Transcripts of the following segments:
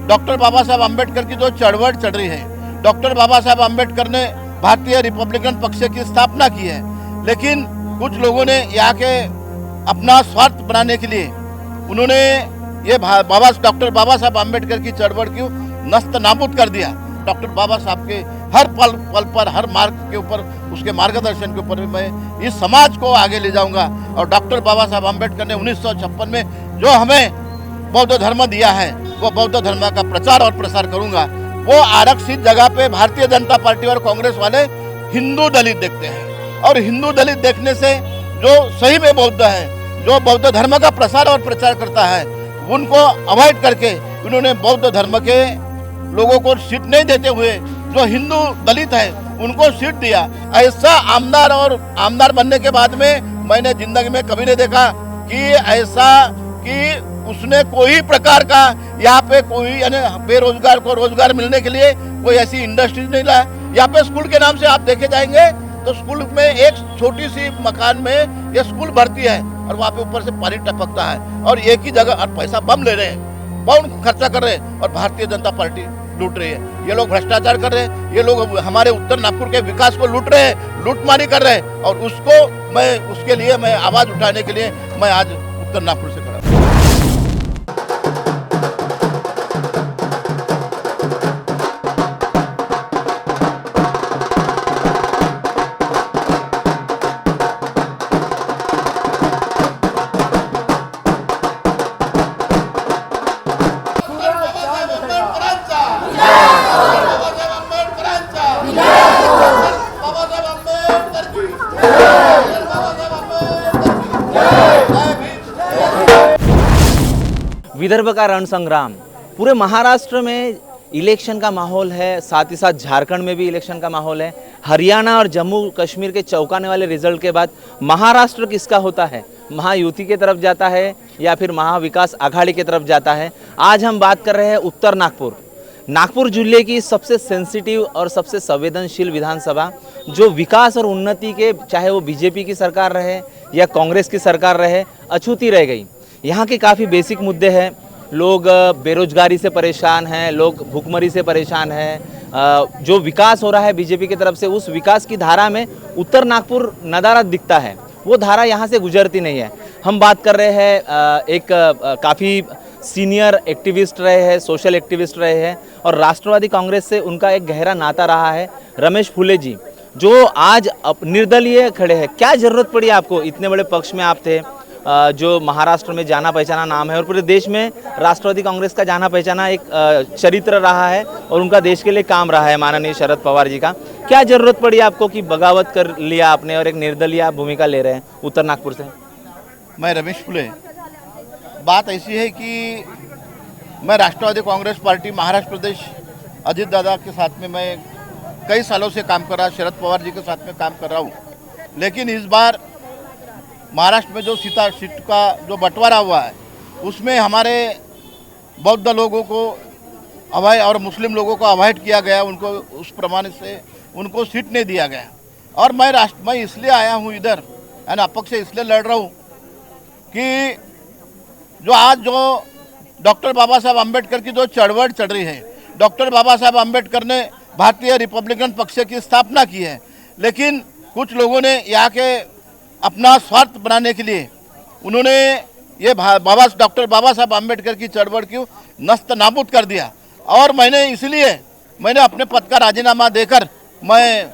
Doctor बाबा साहब अम्बेडकर की जो चढ़वट चढ़ रही है, डॉक्टर बाबा साहब अम्बेडकर ने भारतीय रिपब्लिकन पक्ष की स्थापना की है, लेकिन कुछ लोगों ने यहाँ के अपना स्वार्थ बनाने के लिए उन्होंने ये डॉक्टर बाबा साहब अम्बेडकर की चढ़वट को नस्त नाबूद कर दिया। डॉक्टर बाबा साहब के हर पल पर, हर मार्ग के ऊपर, उसके मार्गदर्शन के ऊपर मैं इस समाज को आगे ले जाऊंगा। और डॉक्टर बाबा साहब अम्बेडकर ने 1956 में जो हमें बौद्ध धर्म दिया है, वो बौद्ध धर्म का प्रचार और प्रसार करूंगा। वो आरक्षित जगह पे भारतीय जनता पार्टी और कांग्रेस वाले हिंदू दलित देखते हैं, और हिंदू दलित देखने से जो सही में बौद्ध है, जो बौद्ध धर्म का प्रसार और प्रचार करता है, उनको अवॉइड करके उन्होंने बौद्ध धर्म के लोगों को सीट नहीं देते हुए जो हिंदू दलित है उनको सीट दिया। ऐसा आमदार बनने के बाद में मैंने जिंदगी में कभी नहीं देखा कि ऐसा कि उसने कोई प्रकार का यहाँ पे कोई यानी बेरोजगार को रोजगार मिलने के लिए कोई ऐसी इंडस्ट्रीज नहीं लाया। यहाँ पे स्कूल के नाम से आप देखे जाएंगे तो स्कूल में एक छोटी सी मकान में ये स्कूल भरती है और वहाँ पे ऊपर से पानी टपकता है और एक ही जगह और पैसा बम ले रहे हैं, बहुत खर्चा कर रहे हैं और भारतीय जनता पार्टी लूट रही है। ये लोग भ्रष्टाचार कर रहे हैं, ये लोग हमारे उत्तर नागपुर के विकास को लूट रहे हैं, लूटमारी कर रहे हैं, और उसके लिए मैं आवाज उठाने के लिए मैं आज उत्तर नागपुर से खड़ा हूं। विदर्भ का रण संग्राम, पूरे महाराष्ट्र में इलेक्शन का माहौल है, साथ ही साथ झारखंड में भी इलेक्शन का माहौल है। हरियाणा और जम्मू कश्मीर के चौंकाने वाले रिजल्ट के बाद महाराष्ट्र किसका होता है, महायुति की तरफ जाता है या फिर महाविकास आघाड़ी की तरफ जाता है। आज हम बात कर रहे हैं उत्तर नागपुर जिले की सबसे सेंसिटिव और सबसे संवेदनशील विधानसभा, जो विकास और उन्नति के, चाहे वो बीजेपी की सरकार रहे या कांग्रेस की सरकार रहे, अछूती रह गई। यहाँ के काफ़ी बेसिक मुद्दे हैं। लोग बेरोजगारी से परेशान हैं, लोग भूखमरी से परेशान हैं। जो विकास हो रहा है बीजेपी की तरफ से, उस विकास की धारा में उत्तर नागपुर नदारद दिखता है, वो धारा यहाँ से गुजरती नहीं है। हम बात कर रहे हैं एक काफ़ी सीनियर एक्टिविस्ट रहे हैं, सोशल एक्टिविस्ट रहे हैं, और राष्ट्रवादी कांग्रेस से उनका एक गहरा नाता रहा है, रमेश फुले जी, जो आज निर्दलीय खड़े हैं। क्या ज़रूरत पड़ी आपको, इतने बड़े पक्ष में आप थे, जो महाराष्ट्र में जाना पहचाना नाम है और पूरे देश में राष्ट्रवादी कांग्रेस का जाना पहचाना एक चरित्र रहा है और उनका देश के लिए काम रहा है माननीय शरद पवार जी का। क्या जरूरत पड़ी आपको कि बगावत कर लिया आपने और एक निर्दलीय भूमिका ले रहे हैं उत्तर नागपुर से? मैं रमेश फुले। बात ऐसी है कि मैं राष्ट्रवादी कांग्रेस पार्टी महाराष्ट्र प्रदेश अजीत दादा के साथ में मैं कई सालों से काम कर रहा, शरद पवार जी के साथ में काम कर रहा हूँ, लेकिन इस बार महाराष्ट्र में जो सीट का जो बंटवारा हुआ है उसमें हमारे बौद्ध लोगों को अवॉइड और मुस्लिम लोगों को अवॉइड किया गया, उनको उस प्रमाण से उनको सीट नहीं दिया गया। और मैं इसलिए आया हूँ इधर, यानी अपक्ष से इसलिए लड़ रहा हूँ कि जो डॉक्टर बाबा साहब अम्बेडकर की जो चढ़वट चढ़ रही है, डॉक्टर बाबा साहब अम्बेडकर ने भारतीय रिपब्लिकन पक्ष की स्थापना की है, लेकिन कुछ लोगों ने यहाँ के अपना स्वार्थ बनाने के लिए उन्होंने ये डॉक्टर बाबा साहब अम्बेडकर की चढ़वट को नस्त नाबूद कर दिया। और मैंने अपने पद का राजीनामा देकर मैं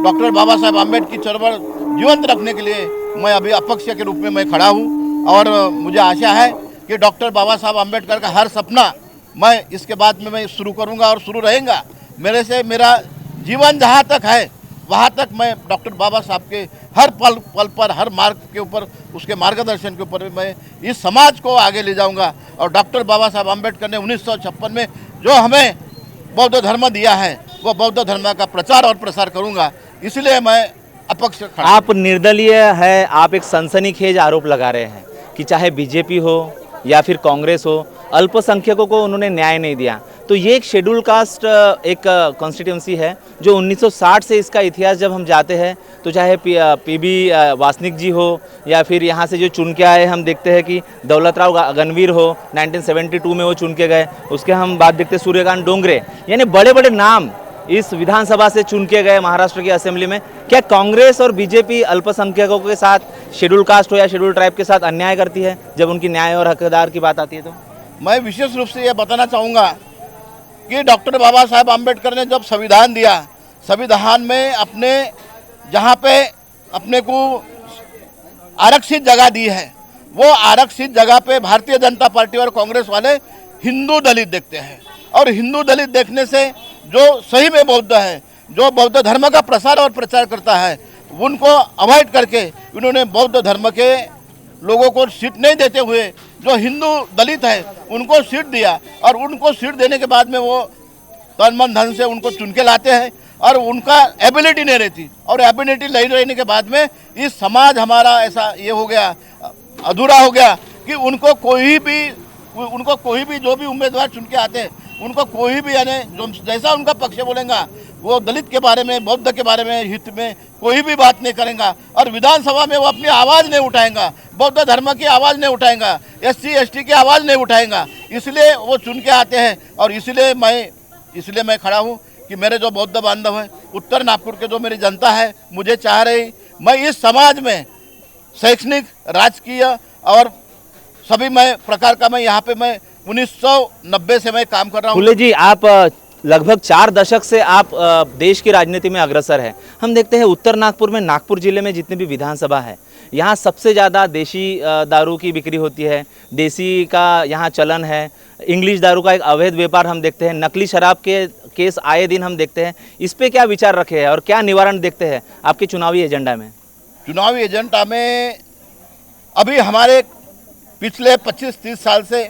डॉक्टर बाबा साहब अम्बेडकर की चढ़वट जीवंत रखने के लिए मैं अभी अपक्ष के रूप में मैं खड़ा हूँ। और मुझे आशा है कि डॉक्टर बाबा साहब अम्बेडकर का हर सपना मैं इसके बाद में मैं शुरू करूँगा और शुरू रहेगा। मेरा जीवन जहाँ तक है वहाँ तक मैं डॉक्टर बाबा साहब के हर पल पर, हर मार्ग के ऊपर, उसके मार्गदर्शन के ऊपर मैं इस समाज को आगे ले जाऊंगा। और डॉक्टर बाबा साहब अम्बेडकर ने 1956 में जो हमें बौद्ध धर्म दिया है, वो बौद्ध धर्म का प्रचार और प्रसार करूंगा। इसलिए मैं अपक्ष खड़ा। आप निर्दलीय है, आप एक सनसनीखेज आरोप लगा रहे हैं कि चाहे बीजेपी हो या फिर कांग्रेस हो, अल्पसंख्यकों को उन्होंने न्याय नहीं दिया। तो तो ये एक शेड्यूल कास्ट एक कॉन्स्टिट्यूंसी है जो 1960 से इसका इतिहास जब हम जाते हैं तो चाहे पीबी वासनिक जी हो या फिर यहाँ से जो चुन के आए हम देखते हैं कि दौलत राव गणवीर हो 1972 में वो चुन के गए। उसके हम बात देखते हैं सूर्यकांत डोंगरे, यानी बड़े बड़े नाम इस विधानसभा से चुन के गए महाराष्ट्र की असेंबली में। क्या कांग्रेस और बीजेपी अल्पसंख्यकों के साथ शेड्यूल कास्ट हो या शेड्यूल ट्राइब के साथ अन्याय करती है जब उनकी न्याय और हकदार की बात आती है? तो मैं विशेष रूप से ये बताना चाहूँगा कि डॉक्टर बाबा साहेब आम्बेडकर ने जब संविधान दिया, संविधान में अपने जहाँ पे अपने को आरक्षित जगह दी है, वो आरक्षित जगह पे भारतीय जनता पार्टी और कांग्रेस वाले हिंदू दलित देखते हैं। और हिंदू दलित देखने से जो सही में बौद्ध है, जो बौद्ध धर्म का प्रसार और प्रचार करता है, उनको अवॉइड करके उन्होंने बौद्ध धर्म के लोगों को सीट नहीं देते हुए जो हिंदू दलित है उनको सीट दिया। और उनको सीट देने के बाद में वो तन मन धन से उनको चुन के लाते हैं और उनका एबिलिटी नहीं रहती। और एबिलिटी नहीं रहने के बाद में इस समाज हमारा ऐसा ये हो गया, अधूरा हो गया कि उनको कोई भी जो भी उम्मीदवार चुन के आते हैं उनको कोई भी यानी जो जैसा उनका पक्ष बोलेगा वो दलित के बारे में, बौद्ध के बारे में, हित में कोई भी बात नहीं करेगा। और विधानसभा में वो अपनी आवाज़ नहीं उठाएगा, बौद्ध धर्म की आवाज़ नहीं उठाएगा, SC ST की आवाज़ नहीं उठाएगा। इसलिए वो चुन के आते हैं। और इसलिए मैं खड़ा हूँ कि मेरे जो बौद्ध बांधव हैं, उत्तर नागपुर के जो मेरी जनता है, मुझे चाह रही मैं इस समाज में शैक्षणिक, राजकीय और सभी मैं प्रकार का मैं यहाँ पे मैं 1990 से मैं काम कर रहा हूँ। फुले जी, आप लगभग 4 दशक से आप देश की राजनीति में अग्रसर है। हम देखते हैं उत्तर नागपुर में, नागपुर जिले में जितनी भी विधानसभा है, यहाँ सबसे ज़्यादा देशी दारू की बिक्री होती है, देसी का यहाँ चलन है, इंग्लिश दारू का एक अवैध व्यापार हम देखते हैं, नकली शराब के केस आए दिन हम देखते हैं। इस पे क्या विचार रखे हैं और क्या निवारण देखते हैं आपके चुनावी एजेंडा में? चुनावी एजेंडा में अभी हमारे पिछले 25-30 साल से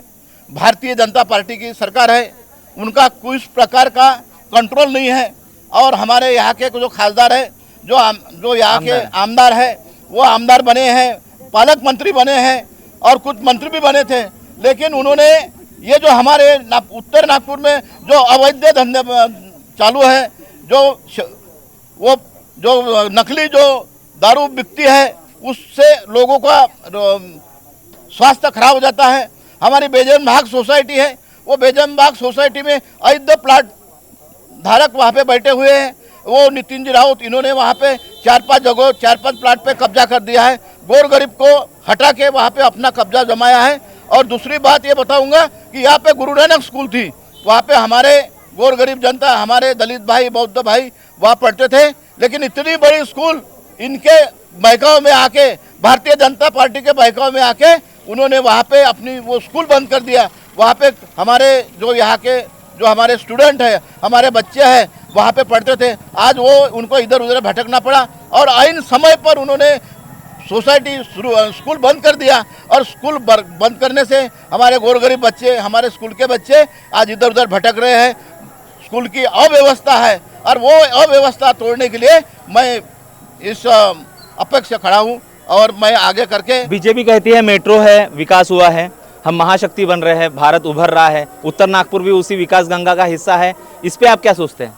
भारतीय जनता पार्टी की सरकार है, उनका कोई प्रकार का कंट्रोल नहीं है। और हमारे यहाँ के जो खासदार है, जो यहाँ के आमदार है, वो आमदार बने हैं, पालक मंत्री बने हैं और कुछ मंत्री भी बने थे। लेकिन उन्होंने ये जो हमारे उत्तर नागपुर में जो अवैध धंधे चालू है, जो नकली जो दारू बिकती है, उससे लोगों का स्वास्थ्य खराब हो जाता है। हमारी बेजन बाग सोसाइटी है, वो बेजन बाग सोसाइटी में अवैध प्लाट धारक वहाँ पे बैठे हुए हैं। वो नितिन जी राउत, इन्होंने वहाँ पे 4-5 प्लाट पे कब्जा कर दिया है। गोर गरीब को हटा के वहाँ पे अपना कब्जा जमाया है। और दूसरी बात ये बताऊंगा कि यहाँ पे गुरु नानक स्कूल थी, वहाँ पे हमारे गोर गरीब जनता, हमारे दलित भाई, बौद्ध भाई वहाँ पढ़ते थे। लेकिन इतनी बड़ी स्कूल इनके बहकाव में आके, भारतीय जनता पार्टी के बहकाव में आके उन्होंने वहाँ पे अपनी वो स्कूल बंद कर दिया। वहाँ पे हमारे जो यहाँ के जो हमारे स्टूडेंट है, हमारे बच्चे हैं, वहाँ पे पढ़ते थे। आज वो उनको इधर उधर भटकना पड़ा और आइन समय पर उन्होंने सोसाइटी स्कूल बंद कर दिया। और स्कूल बंद करने से हमारे गोर गरीब बच्चे, हमारे स्कूल के बच्चे आज इधर उधर भटक रहे हैं। स्कूल की अव्यवस्था है और वो अव्यवस्था तोड़ने के लिए मैं इस अपेक्षा खड़ा हूँ और मैं आगे करके। बीजेपी कहती है मेट्रो है, विकास हुआ है, हम महाशक्ति बन रहे हैं, भारत उभर रहा है, उत्तर नागपुर भी उसी विकास गंगा का हिस्सा है। इस पे आप क्या सोचते हैं?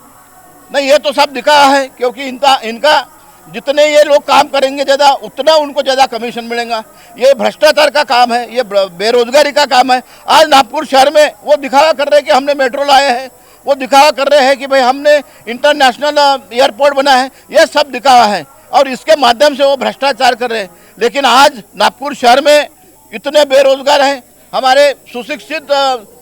नहीं, ये तो सब दिखा है, क्योंकि इनका जितने ये लोग काम करेंगे ज़्यादा, उतना उनको ज़्यादा कमीशन मिलेगा। ये भ्रष्टाचार का काम है, ये बेरोजगारी का काम है। आज नागपुर शहर में वो दिखावा कर रहे हैं कि हमने मेट्रो लाए हैं, वो दिखावा कर रहे हैं कि भाई हमने इंटरनेशनल एयरपोर्ट बना है। ये सब दिखावा है और इसके माध्यम से वो भ्रष्टाचार कर रहे हैं। लेकिन आज नागपुर शहर में इतने बेरोजगार हैं, हमारे सुशिक्षित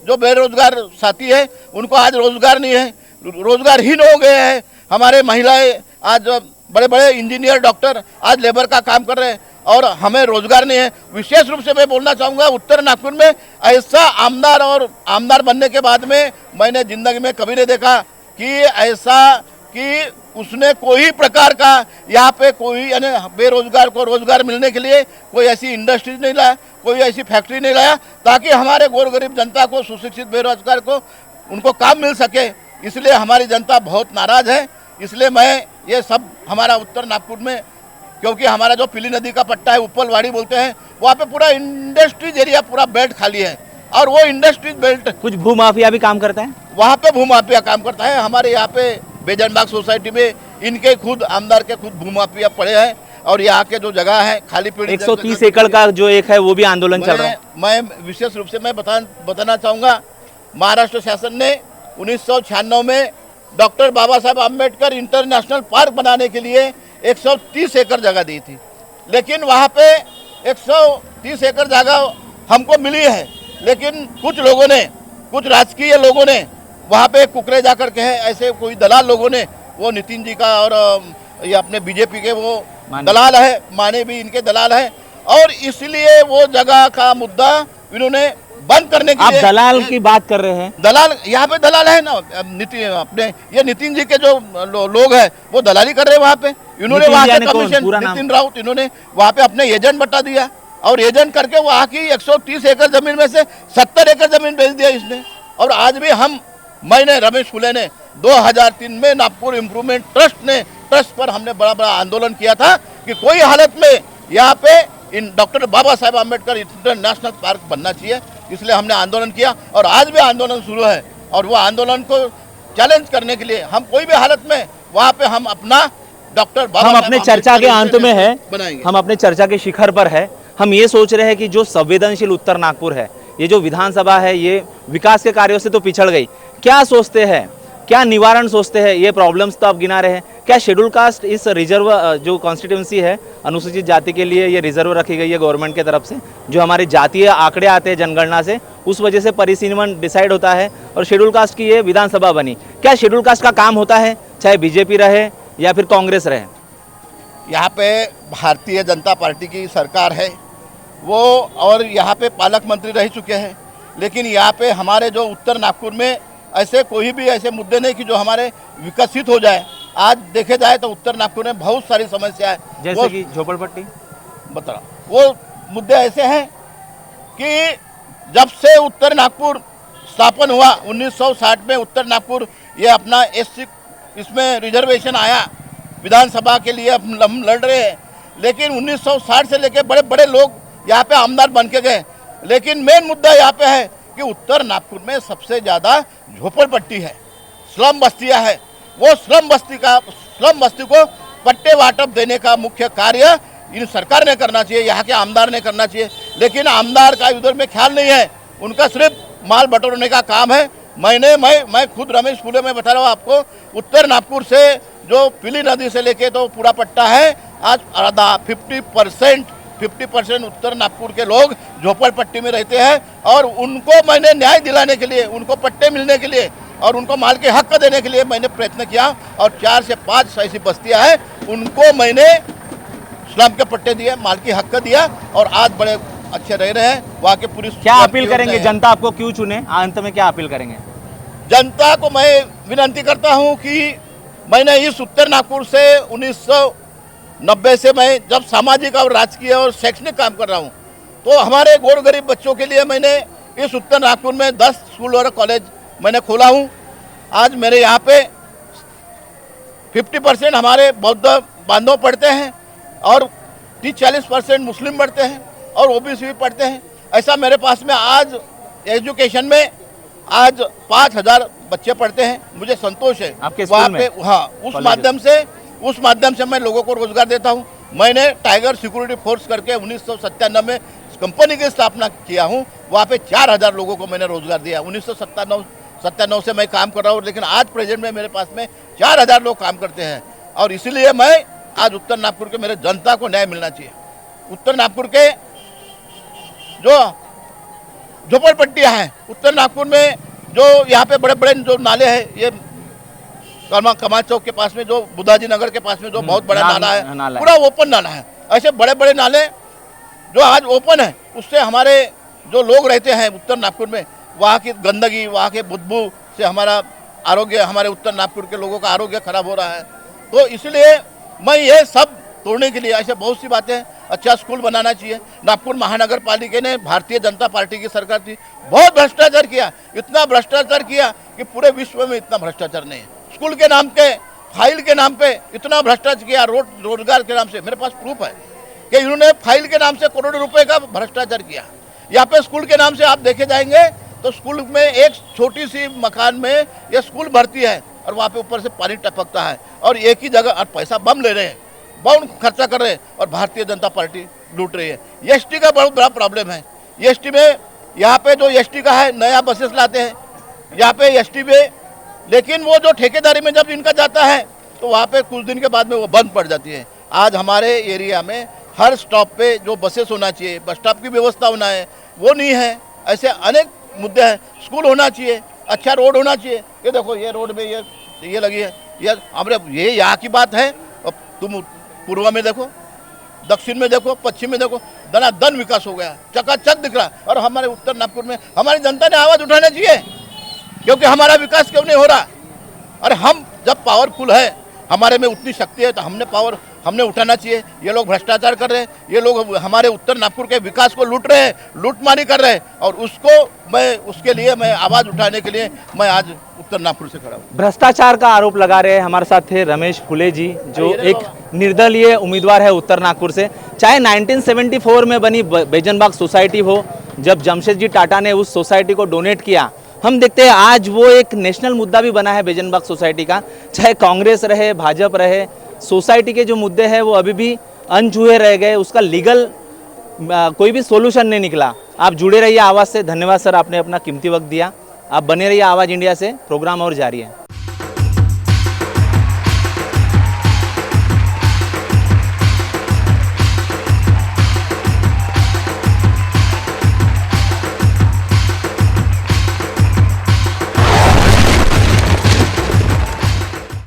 जो बेरोजगार साथी है उनको आज रोजगार नहीं है, रोजगारहीन हो गए हैं। हमारे महिलाएं आज बड़े बड़े इंजीनियर, डॉक्टर आज लेबर का काम कर रहे हैं और हमें रोजगार नहीं है। विशेष रूप से मैं बोलना चाहूँगा, उत्तर नागपुर में ऐसा आमदार बनने के बाद में मैंने ज़िंदगी में कभी नहीं देखा कि ऐसा कि उसने कोई प्रकार का यहाँ पे कोई यानी बेरोजगार को रोजगार मिलने के लिए कोई ऐसी इंडस्ट्रीज नहीं लाया, कोई ऐसी फैक्ट्री नहीं लाया ताकि हमारे गोर गरीब जनता को, सुशिक्षित बेरोजगार को उनको काम मिल सके। इसलिए हमारी जनता बहुत नाराज़ है। इसलिए मैं ये सब हमारा उत्तर नागपुर में, क्योंकि हमारा जो पीली नदी का पट्टा है, उपलवाड़ी बोलते हैं, वहाँ पे पूरा इंडस्ट्रीज एरिया पूरा बेड खाली है और वो इंडस्ट्रीज बेल्ट कुछ भूमाफिया भी काम करता है। वहाँ पे भूमाफिया काम करता है। हमारे यहाँ पे बेजनबाग सोसाइटी में इनके खुद आमदार के खुद भूमाफिया पड़े हैं और यहाँ के जो जगह है खाली पीड़ी 130 एकड़ का जो एक है वो भी आंदोलन चल रहा है। मैं विशेष रूप से मैं बताना चाहूँगा, महाराष्ट्र शासन ने 1996 में डॉक्टर बाबा साहब आम्बेडकर इंटरनेशनल पार्क बनाने के लिए 130 एकड़ जगह दी थी, लेकिन वहाँ पे 130 एकड़ जगह हमको मिली है, लेकिन कुछ लोगों ने, कुछ राजकीय लोगों ने वहाँ पे कुकरे जा कर के है, ऐसे कोई दलाल लोगों ने, वो नितिन जी का और ये अपने बीजेपी के वो दलाल है, माने भी इनके दलाल है, और इसलिए वो जगह का मुद्दा इन्होंने बंद करने के आप लिए। दलाल की बात कर रहे हैं। दलाल यहाँ पे दलाल है ना, अपने ये नितिन जी के जो लोग हैं वो दलाली कर रहे हैं वहाँ पे। इन्होंने वहाँ के कमीशन, नितिन राउत, इन्होंने वहाँ पे अपने एजेंट बता दिया और एजेंट करके वहाँ की 130 एकड़ जमीन में से 70 एकड़ जमीन बेच दिया इसने। और आज भी मैंने रमेश फुले ने 2003 में नागपुर इम्प्रूवमेंट ट्रस्ट पर हमने बड़ा आंदोलन किया था कि कोई हालत में यहाँ पे in doctor Baba Saheb Ambedkar international park बनना चाहिए, इसलिए हमने आंदोलन किया और आज भी आंदोलन शुरू है। और वो आंदोलन को चैलेंज करने के लिए हम कोई भी हालत में वहाँ पे हम अपना डॉक्टर बाबा, हम अपने चर्चा के अंत में है, हम अपने चर्चा के शिखर पर है। हम ये सोच रहे हैं कि जो संवेदनशील उत्तर नागपुर है, ये जो विधानसभा है, ये विकास के कार्यों से तो पिछड़ गई। क्या सोचते हैं, क्या निवारण सोचते हैं? ये प्रॉब्लम्स तो आप गिना रहे हैं। क्या शेड्यूल कास्ट इस रिजर्व जो कॉन्स्टिट्यूंसी है अनुसूचित जाति के लिए ये रिजर्व रखी गई है गवर्नमेंट की तरफ से, जो हमारे जातीय आंकड़े आते हैं जनगणना से, उस वजह से परिसीमन डिसाइड होता है और शेड्यूल कास्ट की ये विधानसभा बनी। क्या शेड्यूल कास्ट का काम होता है, चाहे बीजेपी रहे या फिर कांग्रेस रहे? यहाँ पे भारतीय जनता पार्टी की सरकार है वो, और यहाँ पे पालक मंत्री रह चुके हैं, लेकिन यहाँ पे हमारे जो उत्तर नागपुर में ऐसे कोई भी ऐसे मुद्दे नहीं कि जो हमारे विकसित हो जाए। आज देखे जाए तो उत्तर नागपुर में बहुत सारी समस्या है, जैसे कि झोपड़पट्टी बता, वो मुद्दे ऐसे हैं कि जब से उत्तर नागपुर स्थापन हुआ 1960 में, उत्तर नागपुर ये अपना एससी इसमें रिजर्वेशन आया, विधानसभा के लिए हम लड़ रहे हैं, लेकिन 1960 से लेकर बड़े बड़े लोग यहाँ पे आमदार बन के गए, लेकिन मेन मुद्दा यहाँ पे है कि उत्तर नागपुर में सबसे ज़्यादा झोपड़पट्टी है, स्लम बस्तियाँ है। वो स्लम बस्ती को पट्टे वाटप देने का मुख्य कार्य इन सरकार ने करना चाहिए, यहाँ के आमदार ने करना चाहिए, लेकिन आमदार का उधर में ख्याल नहीं है, उनका सिर्फ माल बटोरने का काम है। मैं खुद रमेश फुले में बता रहा हूँ आपको, उत्तर नागपुर से जो पीली नदी से लेके तो पूरा पट्टा है, आज आधा 50% उत्तर नागपुर के लोग झोपड़पट्टी में रहते हैं, और उनको मैंने न्याय दिलाने के लिए, उनको पट्टे मिलने के लिए और उनको माल के हक देने के लिए मैंने प्रयत्न किया, और 4 से 5 ऐसी बस्तियां हैं उनको मैंने स्लम के पट्टे दिए, माल की हक दिया, और आज बड़े अच्छे रह रहे हैं। वहाँ के पुलिस क्या अपील करेंगे, जनता आपको क्यों चुने, अंत में क्या अपील करेंगे? जनता को मैं विनती करता हूँ कि मैंने इस उत्तर नागपुर से 1990 से मैं जब सामाजिक और राजकीय और शैक्षणिक काम कर रहा हूँ, तो हमारे गौर गरीब बच्चों के लिए मैंने इस उत्तर नागपुर में 10 स्कूल और कॉलेज मैंने खोला हूँ। आज मेरे यहाँ पे 50% हमारे बौद्ध बांधव पढ़ते हैं और 30-40% मुस्लिम पढ़ते हैं और ओबीसी भी पढ़ते हैं। ऐसा मेरे पास में आज एजुकेशन में आज 5000 बच्चे पढ़ते हैं, मुझे संतोष है। आपके वहाँ स्कूल पे में? हाँ, उस माध्यम से मैं लोगों को रोजगार देता हूँ। मैंने टाइगर सिक्योरिटी फोर्स करके 1997 में कंपनी की स्थापना किया हूँ, वहाँ पे 4000 लोगों को मैंने रोजगार दिया। 1997 से मैं काम कर रहा हूँ, लेकिन आज प्रेजेंट में मेरे पास में 4000 लोग काम करते हैं, और इसलिए मैं आज उत्तर नागपुर के मेरे जनता को न्याय मिलना चाहिए। उत्तर नागपुर के जो झोपड़पट्टियाँ हैं, उत्तर नागपुर में जो यहाँ पे बड़े बड़े जो नाले हैं, ये कमाल चौक के पास में जो बुद्धाजी नगर के पास में जो बहुत बड़ा नाला है, पूरा ओपन नाला है। ऐसे बड़े बड़े नाले जो आज ओपन है, उससे हमारे जो लोग रहते हैं उत्तर नागपुर में, वहाँ की गंदगी, वहाँ के बदबू से हमारा आरोग्य, हमारे उत्तर नागपुर के लोगों का आरोग्य खराब हो रहा है। तो इसलिए मैं ये सब तोड़ने के लिए ऐसे बहुत सी बातें, अच्छा स्कूल बनाना चाहिए। नागपुर महानगर पालिका ने भारतीय जनता पार्टी की सरकार थी, बहुत भ्रष्टाचार किया, इतना भ्रष्टाचार किया कि पूरे विश्व में इतना भ्रष्टाचार नहीं है। स्कूल के नाम पे, फाइल के नाम पे इतना भ्रष्टाचार किया, रोजगार के नाम से मेरे पास प्रूफ है कि इन्होंने फाइल के नाम से करोड़ों रुपए का भ्रष्टाचार किया। यहाँ पे स्कूल के नाम से आप देखे जाएंगे तो स्कूल में एक छोटी सी मकान में ये स्कूल भर्ती है और वहाँ पे ऊपर से पानी टपकता है और एक ही जगह और पैसा बम ले रहे हैं, बहुत खर्चा कर रहे हैं और भारतीय जनता पार्टी लूट रही है। एसटी का बहुत बड़ा प्रॉब्लम है। एसटी में यहाँ पे जो एसटी का है नया बसेस लाते हैं यहाँ पे एसटी में, लेकिन वो जो ठेकेदारी में जब इनका जाता है तो वहाँ पे कुछ दिन के बाद में वो बंद पड़ जाती है। आज हमारे एरिया में हर स्टॉप पे जो बसेस होना चाहिए, बस स्टॉप की व्यवस्था होना है, वो नहीं है। ऐसे अनेक मुद्दे हैं। स्कूल होना चाहिए, अच्छा रोड होना चाहिए। ये देखो ये रोड में ये लगी है, ये हमारे ये यहाँ की बात है। अब तुम पूर्व में देखो, दक्षिण में देखो, पश्चिम में देखो, दनादन विकास हो गया, चकाचक दिख रहा। और हमारे उत्तर नागपुर में हमारी जनता ने आवाज़ उठाना चाहिए, क्योंकि हमारा विकास क्यों नहीं हो रहा। और हम जब पावरफुल है, हमारे में उतनी शक्ति है, तो हमने उठाना चाहिए। ये लोग भ्रष्टाचार कर रहे हैं, ये लोग हमारे उत्तर नागपुर के विकास को लूट रहे हैं, लूटमारी कर रहे हैं। और उसके लिए मैं आवाज़ उठाने के लिए मैं आज उत्तर नागपुर से खड़ा हूँ। भ्रष्टाचार का आरोप लगा रहे हैं। हमारे साथ थे रमेश फुले जी, जो एक निर्दलीय उम्मीदवार है उत्तर नागपुर से। चाहे 1974 में बनी बेजनबाग सोसाइटी हो, जब जमशेदजी टाटा ने उस सोसाइटी को डोनेट किया, हम देखते हैं आज वो एक नेशनल मुद्दा भी बना है बेजनबाग सोसाइटी का। चाहे कांग्रेस रहे, भाजपा रहे, सोसाइटी के जो मुद्दे हैं वो अभी भी अनछुए रह गए, उसका लीगल कोई भी सोल्यूशन नहीं निकला। आप जुड़े रहिए आवाज़ से। धन्यवाद सर, आपने अपना कीमती वक्त दिया। आप बने रहिए आवाज़ इंडिया से, प्रोग्राम और जारी है।